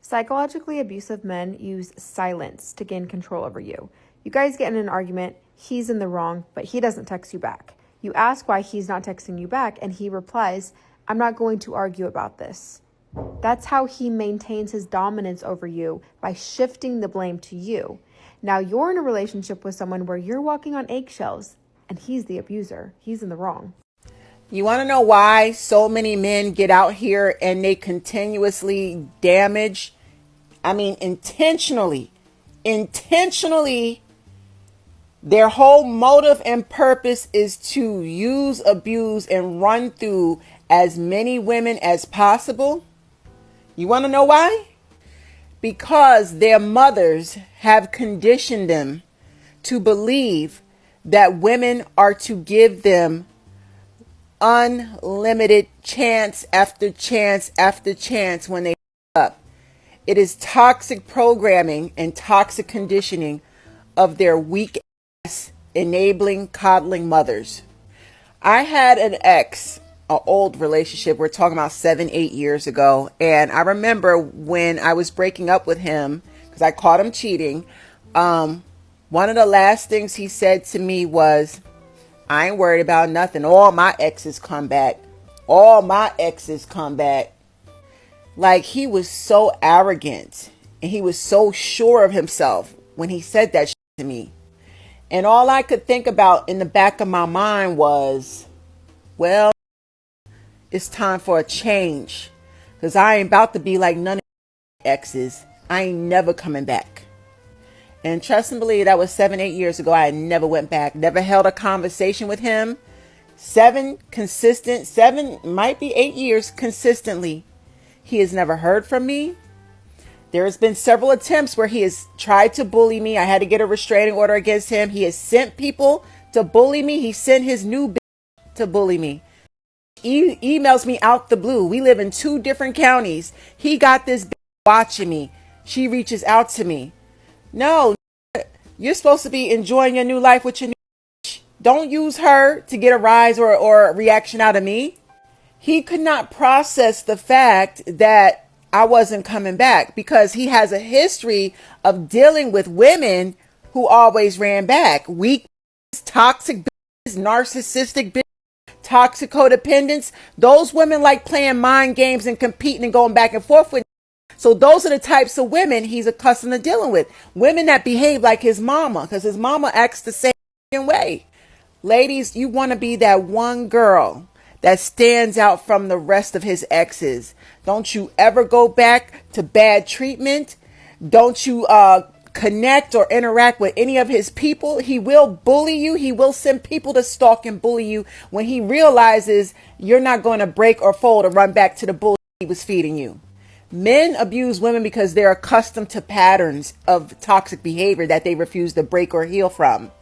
Psychologically abusive men use silence to gain control over you. You guys get in an argument, he's in the wrong, but he doesn't text you back. You ask why he's not texting you back, and he replies, "I'm not going to argue about this." That's how he maintains his dominance over you, by shifting the blame to you. Now you're in a relationship with someone where you're walking on eggshells, and he's the abuser. He's in the wrong. You want to know why so many men get out here and they continuously damage? I mean, intentionally, their whole motive and purpose is to use, abuse, and run through as many women as possible. You want to know why? Because their mothers have conditioned them to believe that women are to give them unlimited chance after chance after chance when they up. It is toxic programming and toxic conditioning of their weak ass enabling coddling mothers. I had an ex, an old relationship. We're talking about 7-8 years ago. And I remember when I was breaking up with him, because I caught him cheating. One of the last things he said to me was, "I ain't worried about nothing. All my exes come back. All my exes come back." Like, he was so arrogant and he was so sure of himself when he said that shit to me. And all I could think about in the back of my mind was, well, it's time for a change, because I ain't about to be like none of my exes. I ain't never coming back. And trust and believe, that was 7-8 years ago. I never went back, never held a conversation with him. 7 might be 8 years consistently. He has never heard from me. There has been several attempts where he has tried to bully me. I had to get a restraining order against him. He has sent people to bully me. He sent his new bitch to bully me. He emails me out the blue. We live in 2 different counties. He got this bitch watching me. She reaches out to me. No, you're supposed to be enjoying your new life with your new bitch. Don't use her to get a rise or a reaction out of me. He could not process the fact that I wasn't coming back, because he has a history of dealing with women who always ran back. Weak, toxic, narcissistic, toxic codependents. Those women like playing mind games and competing and going back and forth with. So those are the types of women he's accustomed to dealing with. Women that behave like his mama, because his mama acts the same way. Ladies, you want to be that one girl that stands out from the rest of his exes. Don't you ever go back to bad treatment. Don't you connect or interact with any of his people. He will bully you. He will send people to stalk and bully you when he realizes you're not going to break or fold or run back to the bull he was feeding you. Men abuse women because they're accustomed to patterns of toxic behavior that they refuse to break or heal from.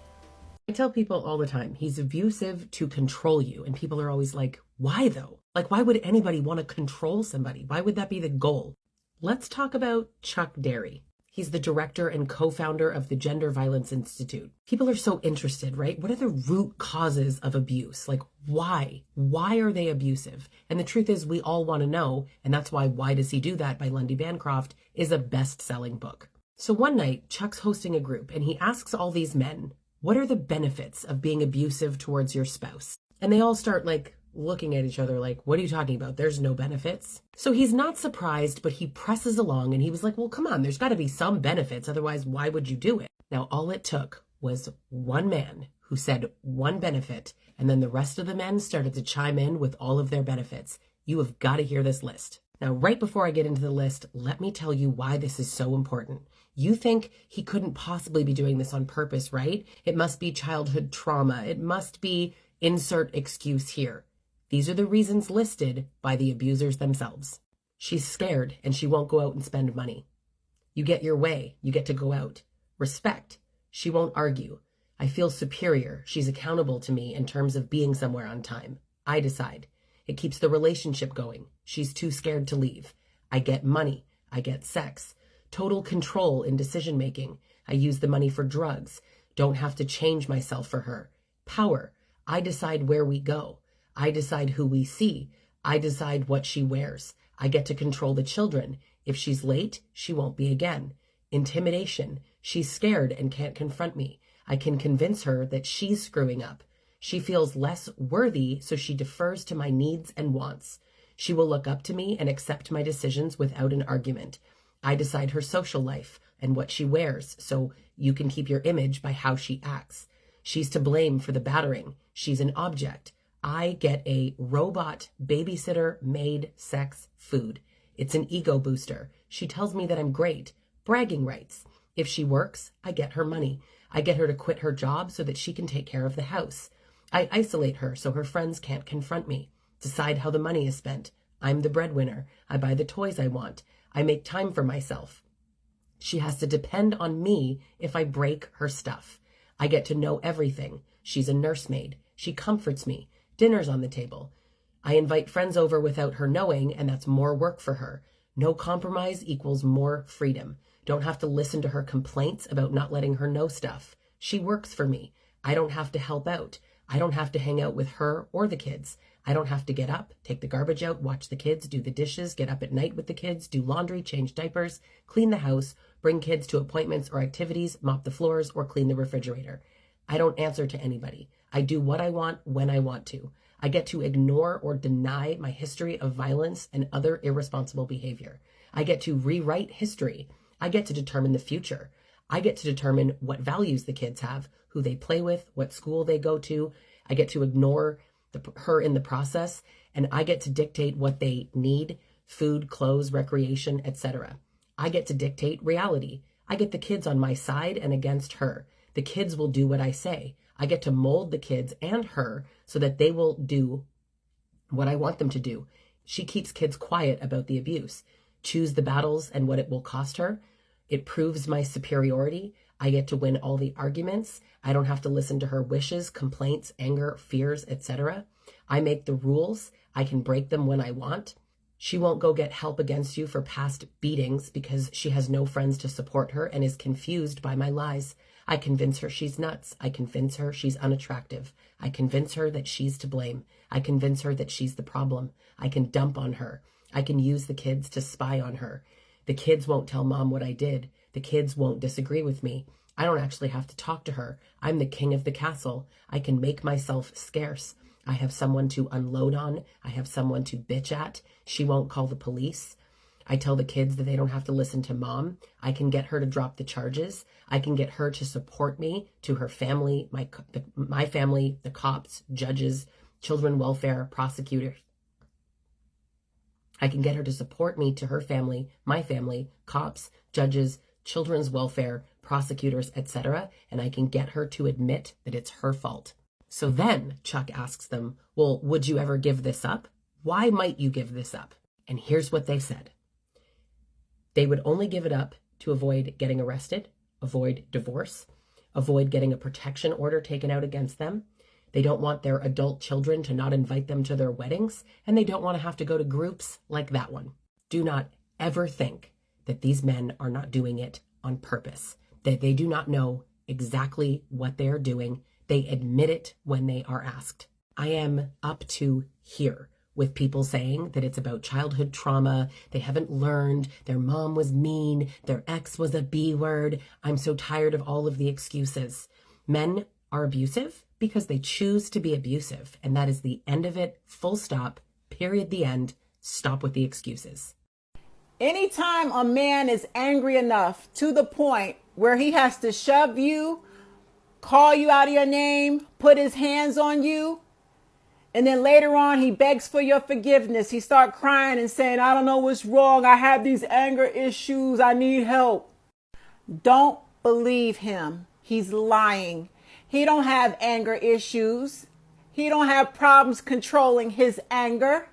I tell people all the time, he's abusive to control you. And people are always like, why though? Like, why would anybody want to control somebody? Why would that be the goal? Let's talk about Chuck Derry. He's the director and co-founder of the Gender Violence Institute. People are so interested, right? What are the root causes of abuse? Like, why? Why are they abusive? And the truth is, we all want to know. And that's why Why Does He Do That by Lundy Bancroft is a best-selling book. So one night, Chuck's hosting a group and he asks all these men, what are the benefits of being abusive towards your spouse? And they all start looking at each other like, what are you talking about? There's no benefits. So he's not surprised, but he presses along and he was like, well, come on, there's got to be some benefits. Otherwise, why would you do it? Now, all it took was one man who said one benefit, and then the rest of the men started to chime in with all of their benefits. You have got to hear this list. Now, right before I get into the list, let me tell you why this is so important. You think he couldn't possibly be doing this on purpose, right? It must be childhood trauma. It must be insert excuse here. These are the reasons listed by the abusers themselves. She's scared and she won't go out and spend money. You get your way. You get to go out. Respect. She won't argue. I feel superior. She's accountable to me in terms of being somewhere on time. I decide. It keeps the relationship going. She's too scared to leave. I get money. I get sex. Total control in decision making. I use the money for drugs. Don't have to change myself for her. Power. I decide where we go. I decide who we see. I decide what she wears. I get to control the children. If she's late, she won't be again. Intimidation. She's scared and can't confront me. I can convince her that she's screwing up. She feels less worthy, so she defers to my needs and wants. She will look up to me and accept my decisions without an argument. I decide her social life and what she wears, so you can keep your image by how she acts. She's to blame for the battering. She's an object. I get a robot, babysitter, maid, sex, food. It's an ego booster. She tells me that I'm great. Bragging rights. If she works, I get her money. I get her to quit her job so that she can take care of the house. I isolate her so her friends can't confront me. Decide how the money is spent. I'm the breadwinner. I buy the toys I want. I make time for myself. She has to depend on me if I break her stuff. I get to know everything. She's a nursemaid. She comforts me. Dinner's on the table. I invite friends over without her knowing, and that's more work for her. No compromise equals more freedom. Don't have to listen to her complaints about not letting her know stuff. She works for me. I don't have to help out. I don't have to hang out with her or the kids. I don't have to get up, take the garbage out, watch the kids, do the dishes, get up at night with the kids, do laundry, change diapers, clean the house, bring kids to appointments or activities, mop the floors, or clean the refrigerator. I don't answer to anybody. I do what I want when I want to. I get to ignore or deny my history of violence and other irresponsible behavior. I get to rewrite history. I get to determine the future. I get to determine what values the kids have, who they play with, what school they go to. I get to ignore her in the process, and I get to dictate what they need: food, clothes, recreation, etc. I get to dictate reality. I get the kids on my side and against her. The kids will do what I say. I get to mold the kids and her so that they will do what I want them to do. She keeps kids quiet about the abuse. Choose the battles and what it will cost her. It proves my superiority. I get to win all the arguments. I don't have to listen to her wishes, complaints, anger, fears, etc. I make the rules. I can break them when I want. She won't go get help against you for past beatings because she has no friends to support her and is confused by my lies. I convince her she's nuts. I convince her she's unattractive. I convince her that she's to blame. I convince her that she's the problem. I can dump on her. I can use the kids to spy on her. The kids won't tell mom what I did. The kids won't disagree with me. I don't actually have to talk to her. I'm the king of the castle. I can make myself scarce. I have someone to unload on. I have someone to bitch at. She won't call the police. I tell the kids that they don't have to listen to mom. I can get her to drop the charges. I can get her to support me to her family, my family, the cops, judges, children welfare, prosecutors. I can get her to support me to her family, my family, cops, judges, children's welfare, prosecutors, etc. And I can get her to admit that it's her fault. So then Chuck asks them, well, would you ever give this up? Why might you give this up? And here's what they said. They would only give it up to avoid getting arrested, avoid divorce, avoid getting a protection order taken out against them. They don't want their adult children to not invite them to their weddings, and they don't want to have to go to groups like that one. Do not ever think that these men are not doing it on purpose, that they do not know exactly what they are doing. They admit it when they are asked. I am up to here with people saying that it's about childhood trauma. They haven't learned. Their mom was mean. Their ex was a B word. I'm so tired of all of the excuses. Men are abusive because they choose to be abusive. And that is the end of it. Full stop. Period. The end. Stop with the excuses. Anytime a man is angry enough to the point where he has to shove you, call you out of your name, put his hands on you, and then later on he begs for your forgiveness. He starts crying and saying, I don't know what's wrong. I have these anger issues. I need help. Don't believe him. He's lying. He don't have anger issues. He don't have problems controlling his anger.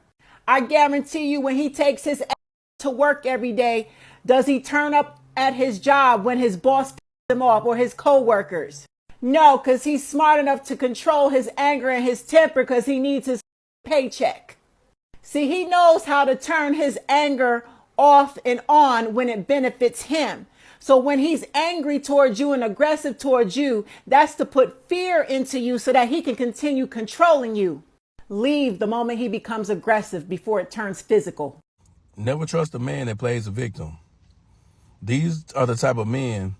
I guarantee you when he takes his ass to work every day, does he turn up at his job when his boss pisses him off or his co-workers? No, because he's smart enough to control his anger and his temper because he needs his paycheck. See, he knows how to turn his anger off and on when it benefits him. So when he's angry towards you and aggressive towards you, that's to put fear into you so that he can continue controlling you. Leave the moment he becomes aggressive before it turns physical. Never trust a man that plays a victim. These are the type of men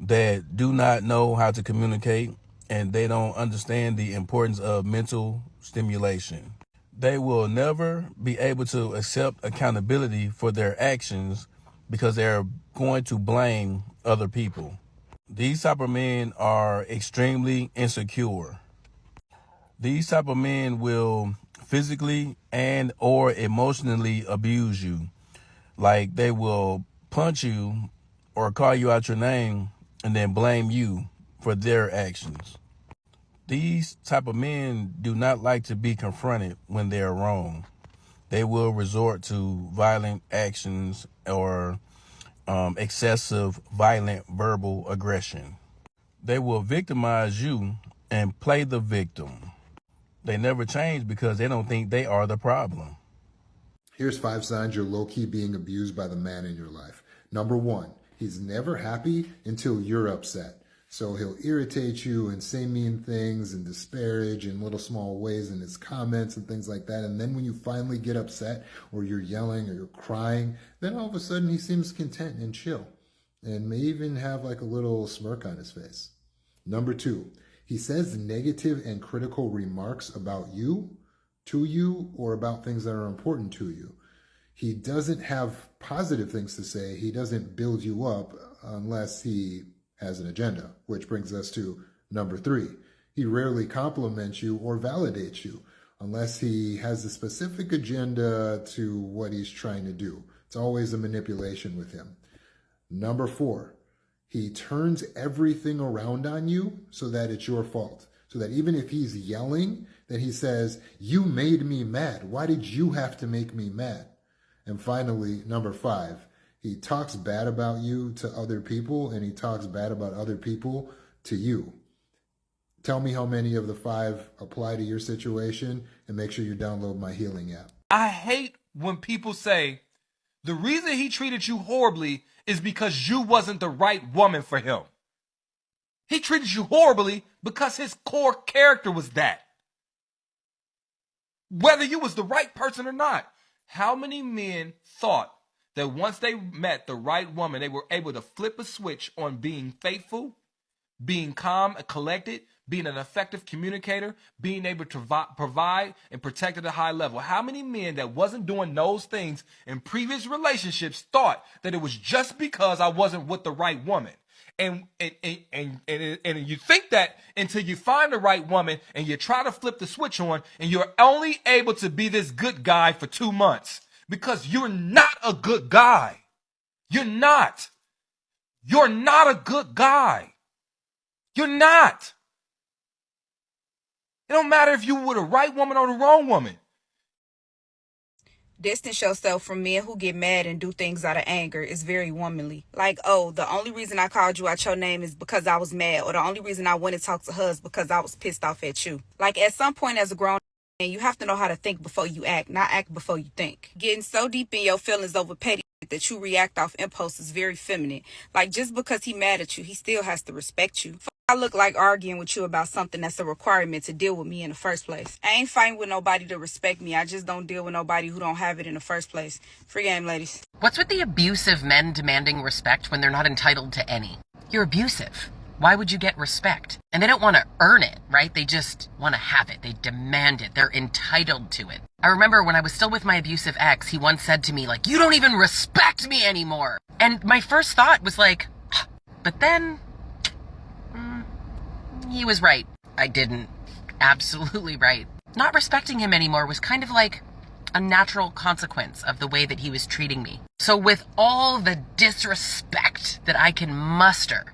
that do not know how to communicate, and they don't understand the importance of mental stimulation. They will never be able to accept accountability for their actions because they're going to blame other people. These type of men are extremely insecure. These type of men will physically and or emotionally abuse you. Like they will punch you or call you out your name and then blame you for their actions. These type of men do not like to be confronted when they are wrong. They will resort to violent actions or excessive violent verbal aggression. They will victimize you and play the victim. They never change because they don't think they are the problem. Here's 5 signs you're low-key being abused by the man in your life. Number 1, he's never happy until you're upset. So he'll irritate you and say mean things and disparage in little small ways in his comments and things like that. And then when you finally get upset or you're yelling or you're crying, then all of a sudden he seems content and chill and may even have like a little smirk on his face. Number 2, he says negative and critical remarks about you, to you, or about things that are important to you. He doesn't have positive things to say. He doesn't build you up unless he has an agenda, which brings us to number 3. He rarely compliments you or validates you unless he has a specific agenda to what he's trying to do. It's always a manipulation with him. Number 4, he turns everything around on you so that it's your fault. So that even if he's yelling, then he says, you made me mad. Why did you have to make me mad? And finally, number 5, he talks bad about you to other people, and he talks bad about other people to you. Tell me how many of the 5 apply to your situation, and make sure you download my healing app. I hate when people say, the reason he treated you horribly is because you wasn't the right woman for him. He treated you horribly because his core character was that. Whether you was the right person or not. How many men thought that once they met the right woman, they were able to flip a switch on being faithful, being calm and collected, being an effective communicator, being able to provide and protect at a high level? How many men that wasn't doing those things in previous relationships thought that it was just because I wasn't with the right woman? And you think that until you find the right woman and you try to flip the switch on, and you're only able to be this good guy for 2 months because you're not a good guy. You're not. You're not a good guy. You're not. It don't matter if you were the right woman or the wrong woman. Distance yourself from men who get mad and do things out of anger is very womanly. Like, oh, the only reason I called you out your name is because I was mad, or the only reason I went and talked to her is because I was pissed off at you. Like, at some point as a grown man, you have to know how to think before you act, not act before you think. Getting so deep in your feelings over petty that you react off impulse is very feminine. Like, just because he mad at you, he still has to respect you. I look like arguing with you about something that's a requirement to deal with me in the first place. I ain't fighting with nobody to respect me. I just don't deal with nobody who don't have it in the first place. Free game, ladies. What's with the abusive men demanding respect when they're not entitled to any? You're abusive. Why would you get respect? And they don't want to earn it, right? They just want to have it. They demand it. They're entitled to it. I remember when I was still with my abusive ex, he once said to me, like, you don't even respect me anymore. And my first thought was like, but then he was right. I didn't. Absolutely right. Not respecting him anymore was kind of like a natural consequence of the way that he was treating me. So with all the disrespect that I can muster,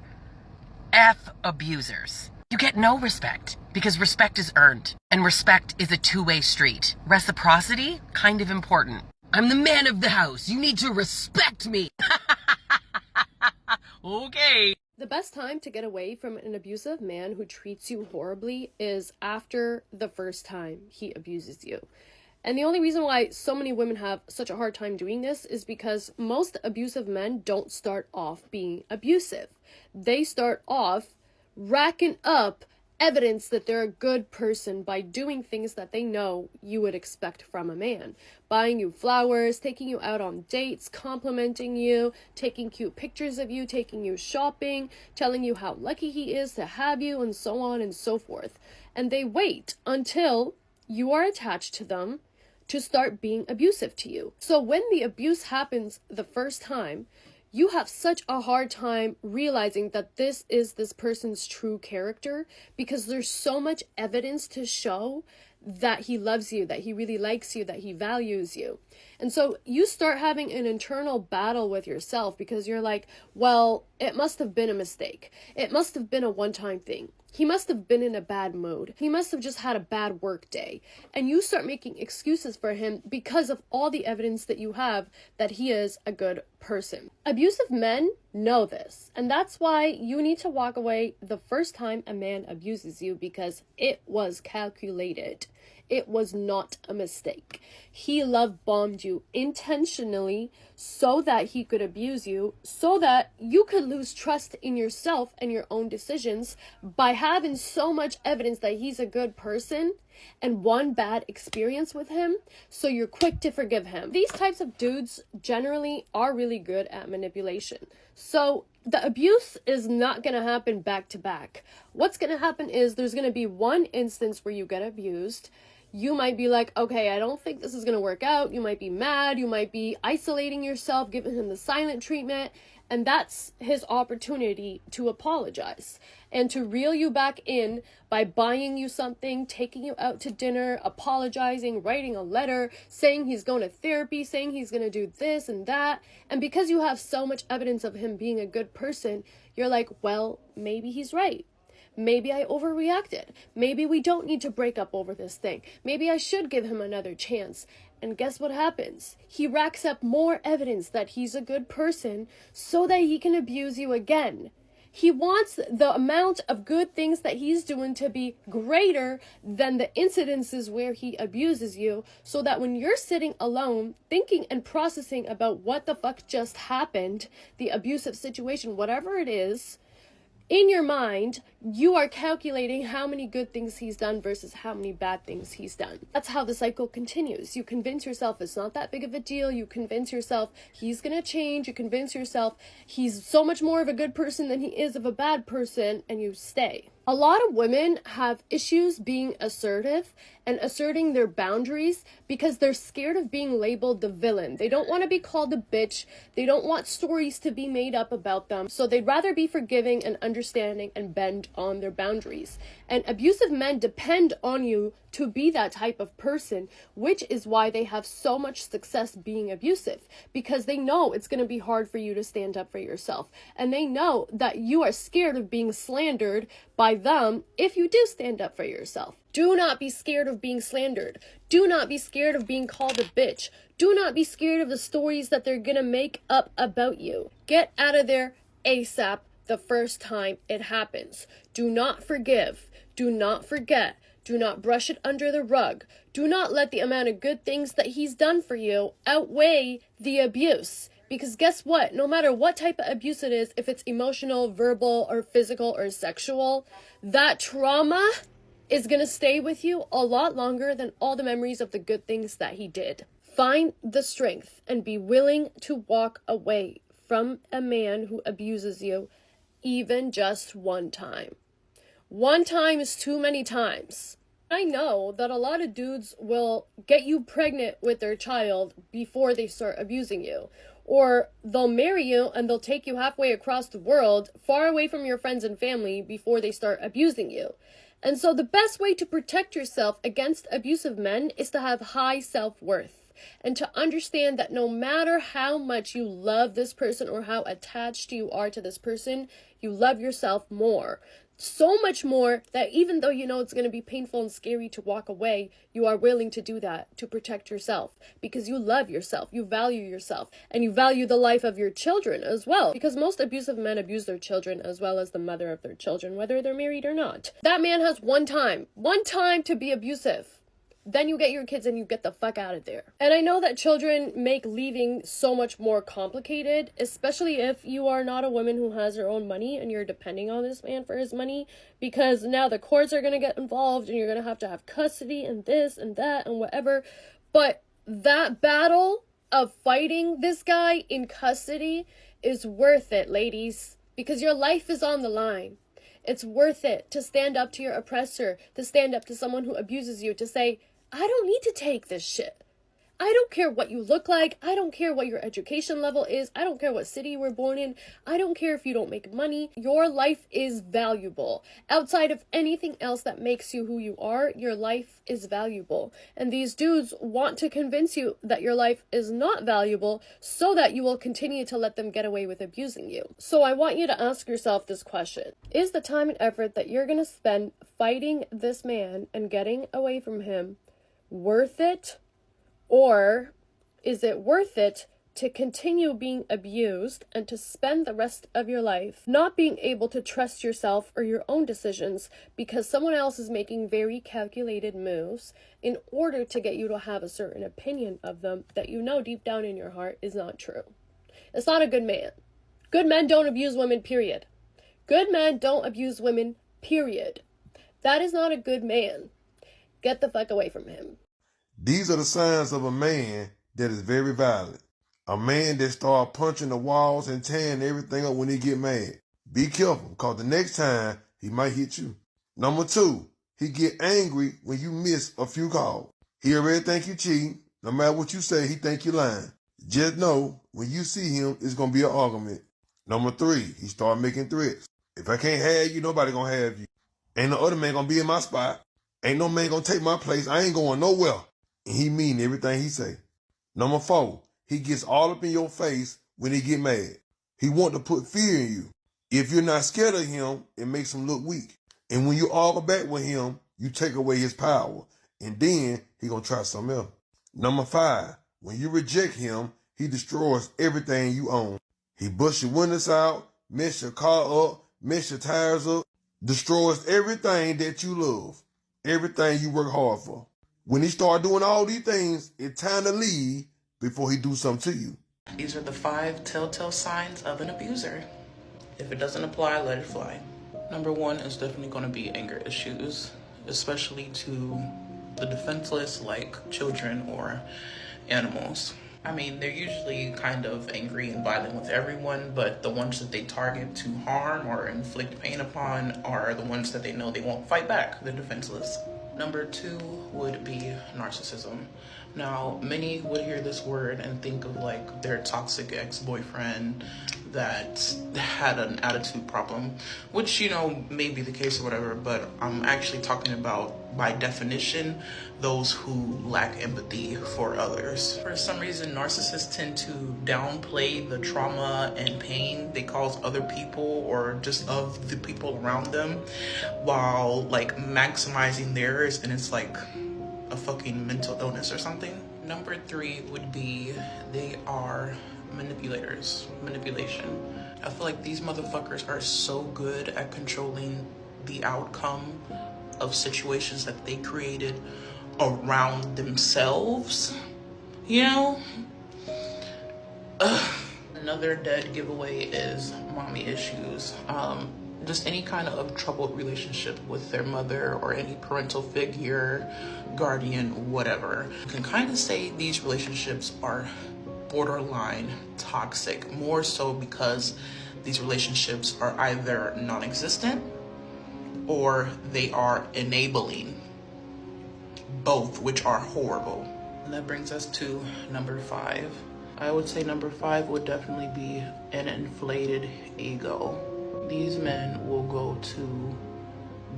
F abusers. You get no respect because respect is earned, and respect is a two-way street. Reciprocity, kind of important. I'm the man of the house. You need to respect me. Okay. The best time to get away from an abusive man who treats you horribly is after the first time he abuses you. And the only reason why so many women have such a hard time doing this is because most abusive men don't start off being abusive. They start off racking up evidence that they're a good person by doing things that they know you would expect from a man. Buying you flowers, taking you out on dates, complimenting you, taking cute pictures of you, taking you shopping, telling you how lucky he is to have you, and so on and so forth. And they wait until you are attached to them to start being abusive to you. So when the abuse happens the first time, you have such a hard time realizing that this is this person's true character, because there's so much evidence to show that he loves you, that he really likes you, that he values you. And so you start having an internal battle with yourself, because you're like, well, it must have been a mistake. It must have been a one-time thing. He must have been in a bad mood. He must have just had a bad work day. And you start making excuses for him because of all the evidence that you have that he is a good person. Abusive men know this. And that's why you need to walk away the first time a man abuses you, because it was calculated. It was not a mistake. He love bombed you intentionally so that he could abuse you, so that you could lose trust in yourself and your own decisions by having so much evidence that he's a good person and one bad experience with him, so you're quick to forgive him. These types of dudes generally are really good at manipulation. So the abuse is not going to happen back to back. What's going to happen is there's going to be one instance where you get abused. You might be like, okay, I don't think this is going to work out. You might be mad. You might be isolating yourself, giving him the silent treatment. And that's his opportunity to apologize and to reel you back in by buying you something, taking you out to dinner, apologizing, writing a letter, saying he's going to therapy, saying he's going to do this and that. And because you have so much evidence of him being a good person, you're like, well, maybe he's right. Maybe I overreacted. Maybe we don't need to break up over this thing. Maybe I should give him another chance. And guess what happens? He racks up more evidence that he's a good person so that he can abuse you again. He wants the amount of good things that he's doing to be greater than the incidences where he abuses you, so that when you're sitting alone thinking and processing about what the fuck just happened, the abusive situation, whatever it is, in your mind, you are calculating how many good things he's done versus how many bad things he's done. That's how the cycle continues. You convince yourself it's not that big of a deal. You convince yourself he's gonna change. You convince yourself he's so much more of a good person than he is of a bad person, and you stay. A lot of women have issues being assertive and asserting their boundaries because they're scared of being labeled the villain. They don't want to be called a bitch. They don't want stories to be made up about them. So they'd rather be forgiving and understanding and bend on their boundaries. And abusive men depend on you to be that type of person, which is why they have so much success being abusive, because they know it's going to be hard for you to stand up for yourself. And they know that you are scared of being slandered by them if you do stand up for yourself. Do not be scared of being slandered. Do not be scared of being called a bitch. Do not be scared of the stories that they're going to make up about you. Get out of there ASAP the first time it happens. Do not forgive. Do not forget. Do not brush it under the rug. Do not let the amount of good things that he's done for you outweigh the abuse. Because guess what? No matter what type of abuse it is, if it's emotional, verbal, or physical, or sexual, that trauma is going to stay with you a lot longer than all the memories of the good things that he did. Find the strength and be willing to walk away from a man who abuses you, even just one time. One time is too many times. I know that a lot of dudes will get you pregnant with their child before they start abusing you. Or they'll marry you and they'll take you halfway across the world, far away from your friends and family, before they start abusing you. And so the best way to protect yourself against abusive men is to have high self-worth. And to understand that no matter how much you love this person or how attached you are to this person, you love yourself more. So much more that even though you know it's going to be painful and scary to walk away, you are willing to do that to protect yourself, because you love yourself, you value yourself, and you value the life of your children as well, because most abusive men abuse their children as well as the mother of their children, whether they're married or not. That man has one time to be abusive. then you get your kids and you get the fuck out of there. And I know that children make leaving so much more complicated, especially if you are not a woman who has her own money and you're depending on this man for his money, because now the courts are going to get involved and you're going to have custody and this and that and whatever. But that battle of fighting this guy in custody is worth it, ladies, because your life is on the line. It's worth it to stand up to your oppressor, to stand up to someone who abuses you, to say, I don't need to take this shit. I don't care what you look like. I don't care what your education level is. I don't care what city you were born in. I don't care if you don't make money. Your life is valuable. Outside of anything else that makes you who you are, your life is valuable. And these dudes want to convince you that your life is not valuable so that you will continue to let them get away with abusing you. So I want you to ask yourself this question. Is the time and effort that you're going to spend fighting this man and getting away from him worth it? Or is it worth it to continue being abused and to spend the rest of your life not being able to trust yourself or your own decisions because someone else is making very calculated moves in order to get you to have a certain opinion of them that you know deep down in your heart is not true? It's not a good man. Good men don't abuse women, period. Good men don't abuse women, period. That is not a good man. Get the fuck away from him. These are the signs of a man that is very violent. A man that start punching the walls and tearing everything up when he get mad. Be careful, because the next time he might hit you. Number 2, he get angry when you miss a few calls. He already think you cheating. No matter what you say, he think you lying. Just know, when you see him, it's going to be an argument. Number 3, he start making threats. If I can't have you, nobody going to have you. Ain't no other man going to be in my spot. Ain't no man going to take my place. I ain't going nowhere. And he mean everything he say. Number 4, he gets all up in your face when he get mad. He want to put fear in you. If you're not scared of him, it makes him look weak. And when you argue back with him, you take away his power. And then he gonna try something else. Number 5, when you reject him, he destroys everything you own. He busts your windows out, mess your car up, mess your tires up, destroys everything that you love, everything you work hard for. When he start doing all these things, it's time to leave before he do something to you. These are the 5 telltale signs of an abuser. If it doesn't apply, let it fly. Number 1 is definitely going to be anger issues, especially to the defenseless like children or animals. I mean, they're usually kind of angry and violent with everyone, but the ones that they target to harm or inflict pain upon are the ones that they know they won't fight back. They're defenseless. Number 2 would be narcissism. Now, many would hear this word and think of like their toxic ex-boyfriend that had an attitude problem, which, you know, may be the case or whatever, but I'm actually talking about, by definition, those who lack empathy for others. For some reason, narcissists tend to downplay the trauma and pain they cause other people or just of the people around them while like maximizing theirs, and it's like a fucking mental illness or something. Number 3 would be they are manipulation. I feel like these motherfuckers are so good at controlling the outcome of situations that they created around themselves, you know? Another dead giveaway is mommy issues. Just any kind of troubled relationship with their mother or any parental figure, guardian, whatever. You can kind of say these relationships are borderline toxic, more so because these relationships are either non-existent or they are enabling, both, which are horrible. And that brings us to number 5. I would say number 5 would definitely be an inflated ego. These men will go to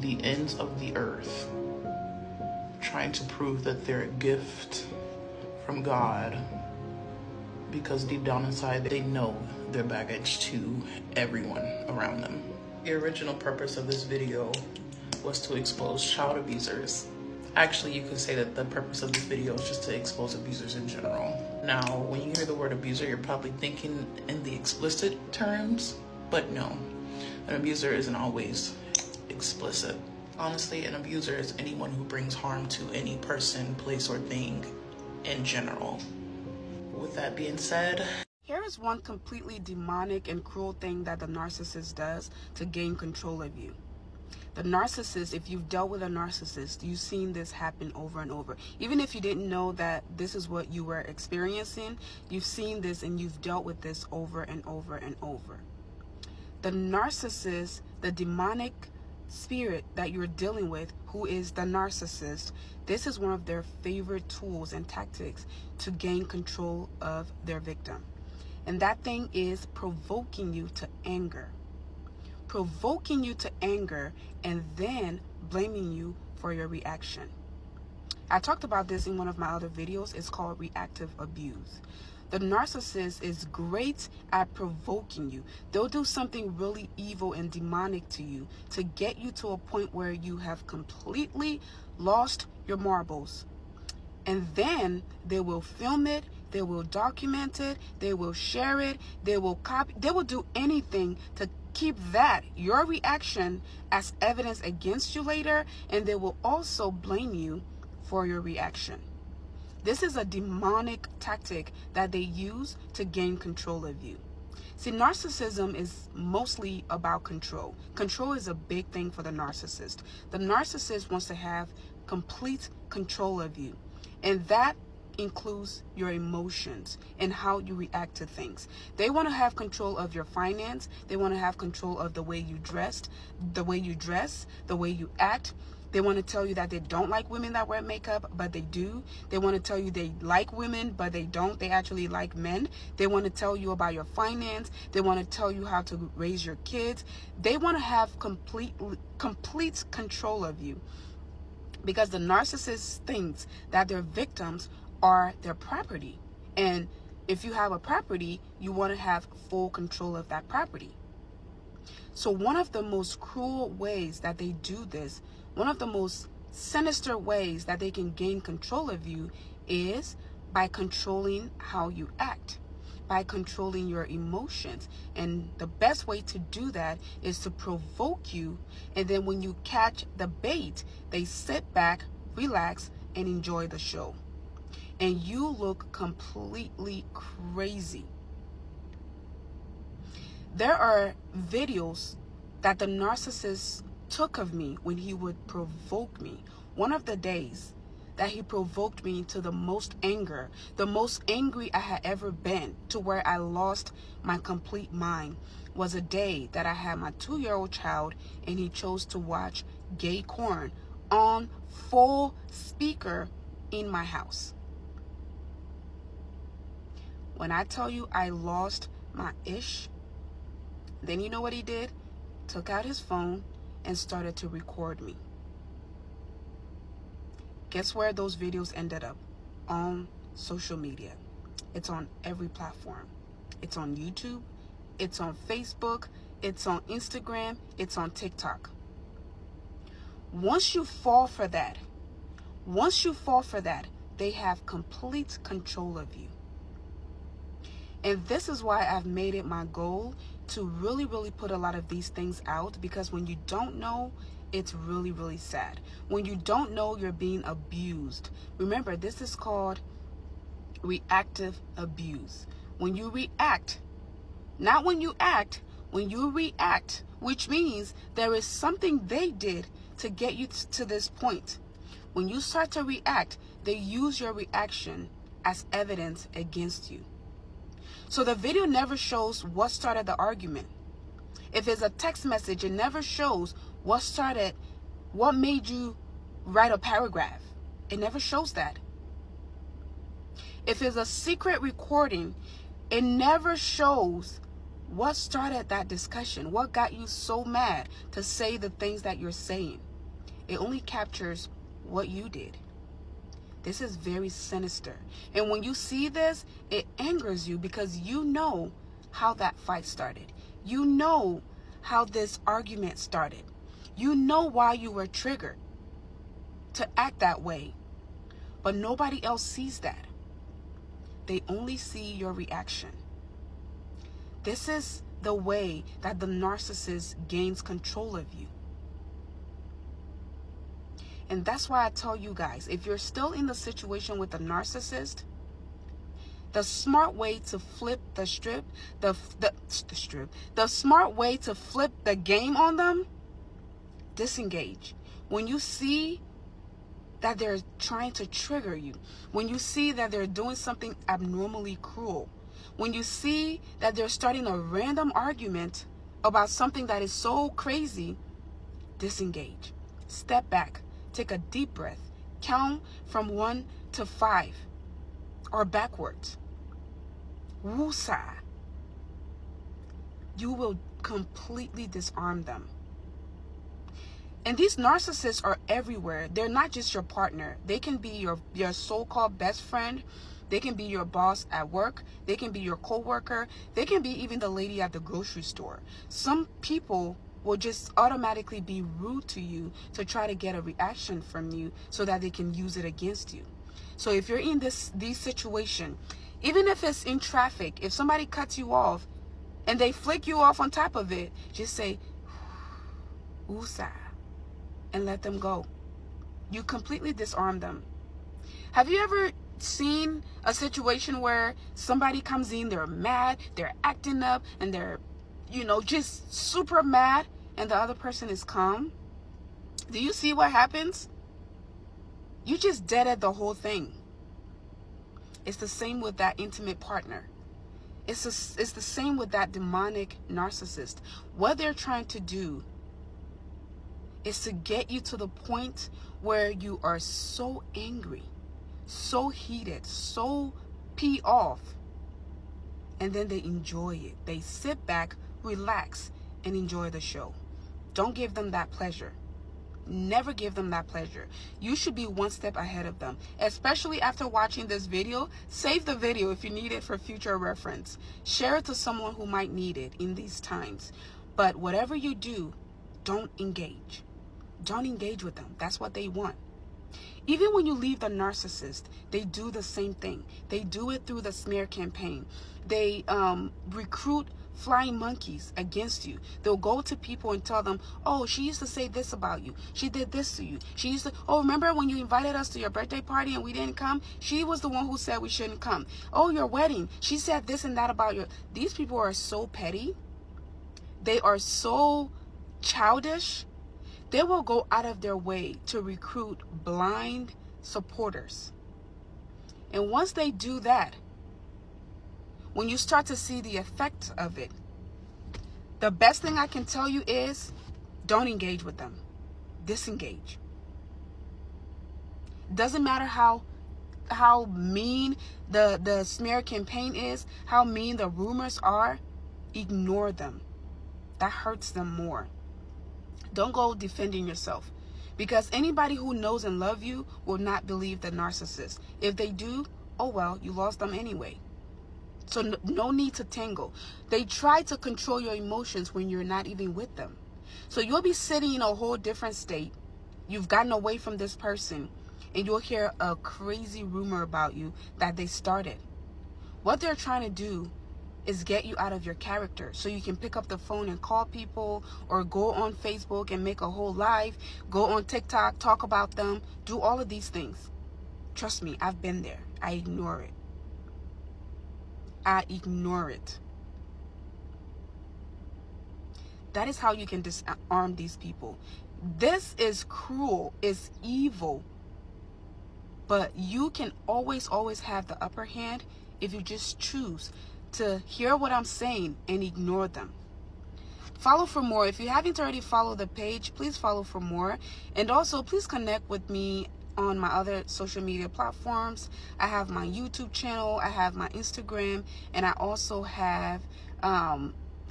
the ends of the earth trying to prove that they're a gift from God, because deep down inside they know they're baggage to everyone around them. The original purpose of this video was to expose child abusers. Actually, you could say that the purpose of this video is just to expose abusers in general. Now, when you hear the word abuser, you're probably thinking in the explicit terms, but no. An abuser isn't always explicit. Honestly, an abuser is anyone who brings harm to any person, place, or thing in general. With that being said, here is one completely demonic and cruel thing that the narcissist does to gain control of you. The narcissist, if you've dealt with a narcissist, you've seen this happen over and over. Even if you didn't know that this is what you were experiencing, you've seen this and you've dealt with this over and over and over. The narcissist, the demonic spirit that you're dealing with, who is the narcissist, this is one of their favorite tools and tactics to gain control of their victim. And that thing is provoking you to anger. Provoking you to anger and then blaming you for your reaction. I talked about this in one of my other videos. It's called reactive abuse. The narcissist is great at provoking you. They'll do something really evil and demonic to you to get you to a point where you have completely lost your marbles. And then they will film it, they will document it, they will share it, they will copy, they will do anything to keep that, your reaction, as evidence against you later, and they will also blame you for your reaction. This is a demonic tactic that they use to gain control of you. See, narcissism is mostly about control. Control is a big thing for the narcissist. The narcissist wants to have complete control of you, and that includes your emotions and how you react to things. They want to have control of your finance. They want to have control of the way you dress, the way you act. They want to tell you that they don't like women that wear makeup, but they do. They want to tell you they like women, but they don't. They actually like men. They want to tell you about your finance. They want to tell you how to raise your kids. They want to have complete control of you, because the narcissist thinks that their victims are their property. And if you have a property, you want to have full control of that property. So one of the most cruel ways that they do this, one of the most sinister ways that they can gain control of you, is by controlling how you act, by controlling your emotions. And the best way to do that is to provoke you. And then when you catch the bait, they sit back, relax, and enjoy the show. And you look completely crazy. There are videos that the narcissist took of me when he would provoke me. One of the days that he provoked me to the most anger, the most angry I had ever been, to where I lost my complete mind, was a day that I had my 2-year-old child and he chose to watch gay porn on full speaker in my house. When I tell you I lost my ish, then you know what he did? Took out his phone and started to record me. Guess where those videos ended up? On social media. It's on every platform. It's on YouTube. It's on Facebook. It's on Instagram. It's on TikTok. Once you fall for that, they have complete control of you. And this is why I've made it my goal to really, really put a lot of these things out, because when you don't know, it's really, really sad. When you don't know you're being abused. Remember, this is called reactive abuse. When you react, not when you act, when you react, which means there is something they did to get you to this point. When you start to react, they use your reaction as evidence against you. So the video never shows what started the argument. If it's a text message, it never shows what made you write a paragraph. It never shows that. If it's a secret recording, it never shows what started that discussion, what got you so mad to say the things that you're saying. It only captures what you did. This is very sinister. And when you see this, it angers you, because you know how that fight started. You know how this argument started. You know why you were triggered to act that way. But nobody else sees that. They only see your reaction. This is the way that the narcissist gains control of you. And that's why I tell you guys, if you're still in the situation with a narcissist, the smart way to flip the smart way to flip the game on them, disengage. When you see that they're trying to trigger you, when you see that they're doing something abnormally cruel, when you see that they're starting a random argument about something that is so crazy, disengage. Step back. Take a deep breath. Count from 1 to 5 or backwards. Woosah. You will completely disarm them. And these narcissists are everywhere. They're not just your partner. They can be your so-called best friend. They can be your boss at work. They can be your co-worker. They can be even the lady at the grocery store. Some people will just automatically be rude to you to try to get a reaction from you so that they can use it against you. So if you're in this situation, even if it's in traffic, if somebody cuts you off and they flick you off on top of it, just say, woosah, and let them go. You completely disarm them. Have you ever seen a situation where somebody comes in, they're mad, they're acting up, and they're, just super mad, and the other person is calm? Do you see what happens? You just deaded the whole thing. It's the same with that intimate partner. It's the same with that demonic narcissist. What they're trying to do is to get you to the point where you are so angry, so heated, so pee off, and then they enjoy it. They sit back, relax, and enjoy the show. Don't give them that pleasure. Never give them that pleasure. You should be one step ahead of them. Especially after watching this video, save the video if you need it for future reference. Share it to someone who might need it in these times. But whatever you do, don't engage. Don't engage with them. That's what they want. Even when you leave the narcissist, they do the same thing. They do it through the smear campaign. They recruit flying monkeys against you. They'll go to people and tell them, oh, she used to say this about you. She did this to you. She used to, oh, remember when you invited us to your birthday party and we didn't come? She was the one who said we shouldn't come. Oh, your wedding. She said this and that about you. These people are so petty. They are so childish. They will go out of their way to recruit blind supporters. And once they do that, when you start to see the effect of it, the best thing I can tell you is don't engage with them. Disengage. Doesn't matter how mean the smear campaign is, how mean the rumors are, ignore them. That hurts them more. Don't go defending yourself, because anybody who knows and loves you will not believe the narcissist. If they do, oh well, you lost them anyway. So no need to tangle. They try to control your emotions when you're not even with them. So you'll be sitting in a whole different state. You've gotten away from this person, and you'll hear a crazy rumor about you that they started. What they're trying to do is get you out of your character so you can pick up the phone and call people, or go on Facebook and make a whole live, go on TikTok, talk about them, do all of these things. Trust me, I've been there. I ignore it. I ignore it. That is how you can disarm these people. This is cruel, it's evil, but you can always have the upper hand if you just choose to hear what I'm saying and ignore them. Follow for more. If you haven't already followed the page, please follow for more. And also, please connect with me on my other social media platforms. I have my YouTube channel, I have my Instagram, and I also have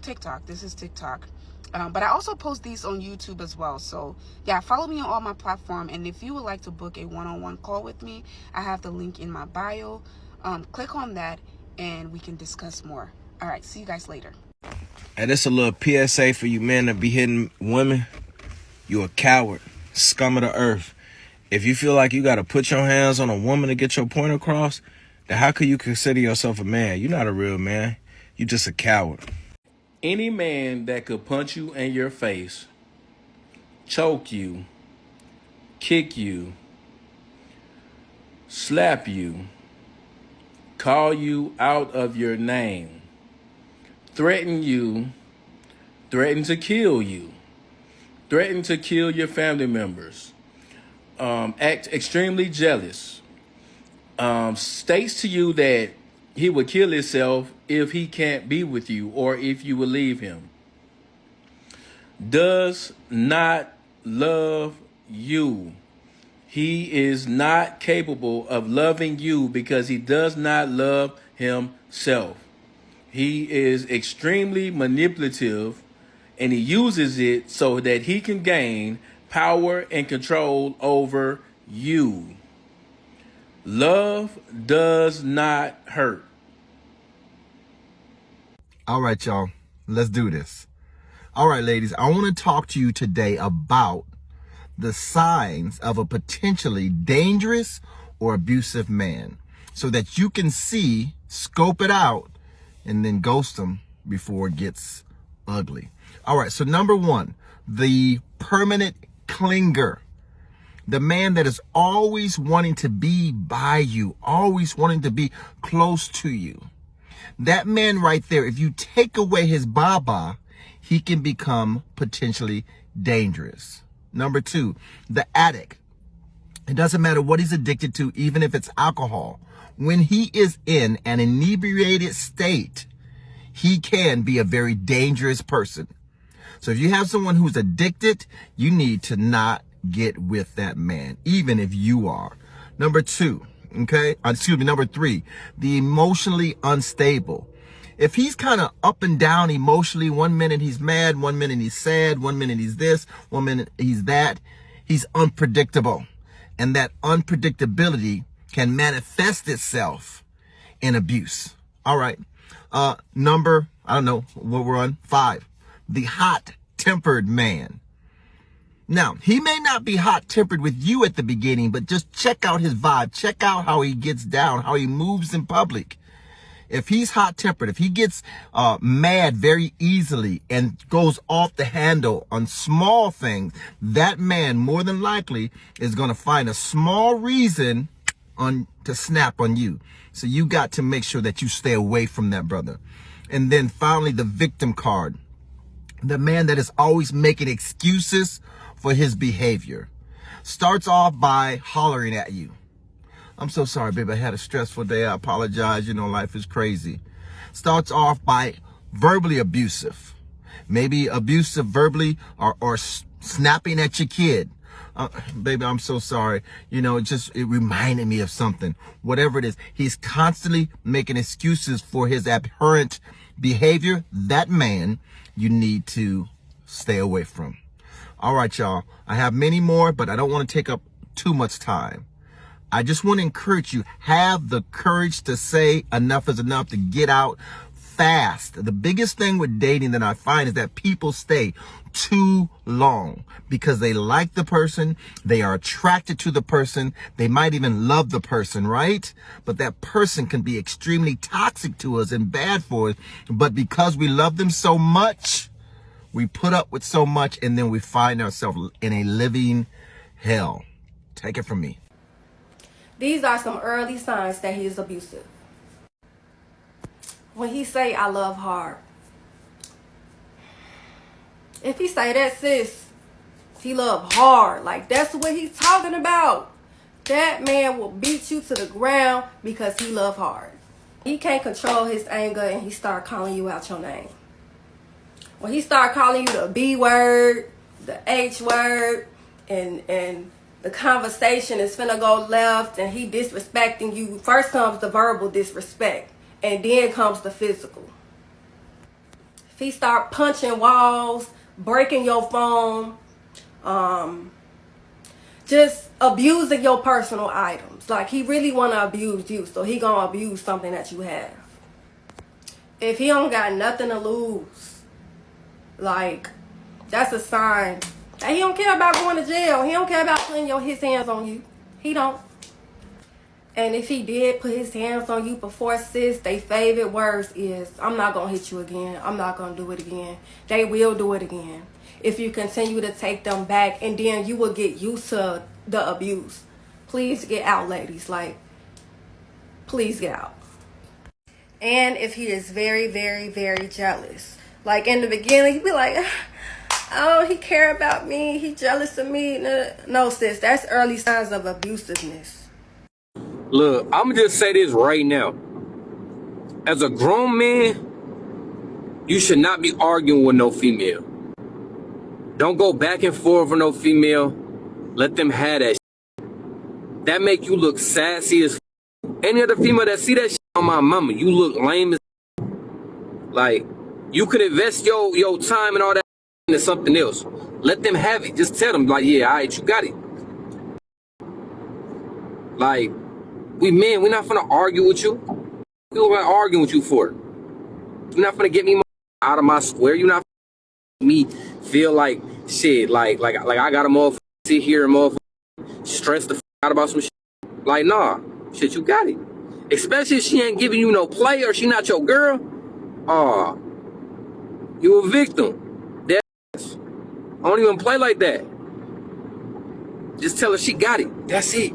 TikTok. This is TikTok. But I also post these on YouTube as well. So yeah, follow me on all my platforms. And if you would like to book a one-on-one call with me, I have the link in my bio. Click on that and we can discuss more. All right, see you guys later. And this a little PSA for you men that be hitting women. You a coward, scum of the earth. If you feel like you got to put your hands on a woman to get your point across, then how could you consider yourself a man? You're not a real man. You just a coward. Any man that could punch you in your face, choke you, kick you, slap you, call you out of your name, threaten you, threaten to kill you, threaten to kill your family members, act extremely jealous, states to you that he would kill himself if he can't be with you or if you will leave him, does not love you. He is not capable of loving you because he does not love himself. He is extremely manipulative and he uses it so that he can gain power and control over you. Love does not hurt. All right, y'all, let's do this. All right, ladies, I want to talk to you today about the signs of a potentially dangerous or abusive man so that you can see, scope it out, and then ghost them before it gets ugly. All right, so number one, the permanent clinger. The man that is always wanting to be by you, always wanting to be close to you. That man right there, if you take away his baba, he can become potentially dangerous. Number two, the addict. It doesn't matter what he's addicted to, even if it's alcohol. When he is in an inebriated state, he can be a very dangerous person. So if you have someone who's addicted, you need to not get with that man, even if you are. Number three, the emotionally unstable. If he's kind of up and down emotionally, 1 minute he's mad, 1 minute he's sad, 1 minute he's this, 1 minute he's that, he's unpredictable. And that unpredictability can manifest itself in abuse. All right. Number, I don't know what we're on, 5, the hot-tempered man. Now, he may not be hot-tempered with you at the beginning, but just check out his vibe. Check out how he gets down, how he moves in public. If he's hot-tempered, if he gets mad very easily and goes off the handle on small things, that man more than likely is going to find a small reason to snap on you. So you got to make sure that you stay away from that brother. And then finally, the victim card. The man that is always making excuses for his behavior. Starts off by hollering at you. I'm so sorry, babe. I had a stressful day. I apologize. You know, life is crazy. Starts off by verbally abusive. Maybe abusive verbally or snapping at your kid. Baby, I'm so sorry. You know, it reminded me of something. Whatever it is, he's constantly making excuses for his abhorrent behavior. That man you need to stay away from. All right, y'all. I have many more, but I don't want to take up too much time. I just want to encourage you, have the courage to say enough is enough, to get out fast. The biggest thing with dating that I find is that people stay too long because they like the person, they are attracted to the person, they might even love the person, right? But that person can be extremely toxic to us and bad for us. But because we love them so much, we put up with so much, and then we find ourselves in a living hell. Take it from me. These are some early signs that he is abusive. When he say, I love hard. If he say that, sis, he love hard. Like, that's what he's talking about. That man will beat you to the ground because he love hard. He can't control his anger and he start calling you out your name. When he start calling you the B word, the H word, and the conversation is finna go left and he disrespecting you, first comes the verbal disrespect and then comes the physical. If he start punching walls, breaking your phone, just abusing your personal items. Like, he really wanna abuse you, so he gonna abuse something that you have. If he don't got nothing to lose, like, that's a sign that he don't care about going to jail. He don't care about putting his hands on you. He don't. And if he did put his hands on you before, sis, their favorite words is, I'm not going to hit you again. I'm not going to do it again. They will do it again. If you continue to take them back, and then you will get used to the abuse. Please get out, ladies. Like, please get out. And if he is very, very, very jealous. Like in the beginning, he'd be like, oh, he care about me. He jealous of me. No, sis, that's early signs of abusiveness. Look, I'm going to just say this right now. As a grown man, you should not be arguing with no female. Don't go back and forth with no female. Let them have that shit. That make you look sassy as any other female that see that shit on my mama. You look lame as like, you could invest your time and all that into something else. Let them have it. Just tell them, like, yeah, all right, you got it. Like, we men, we're not finna argue with you. What am I arguing with you for? You're not finna get me out of my square. You're not finna me feel like shit, like I got a motherfucker sit here and motherfucker stress the out about some shit. Like, nah, shit, you got it. Especially if she ain't giving you no play or she not your girl. Aw, you a victim. I don't even play like that. Just tell her she got it. That's it.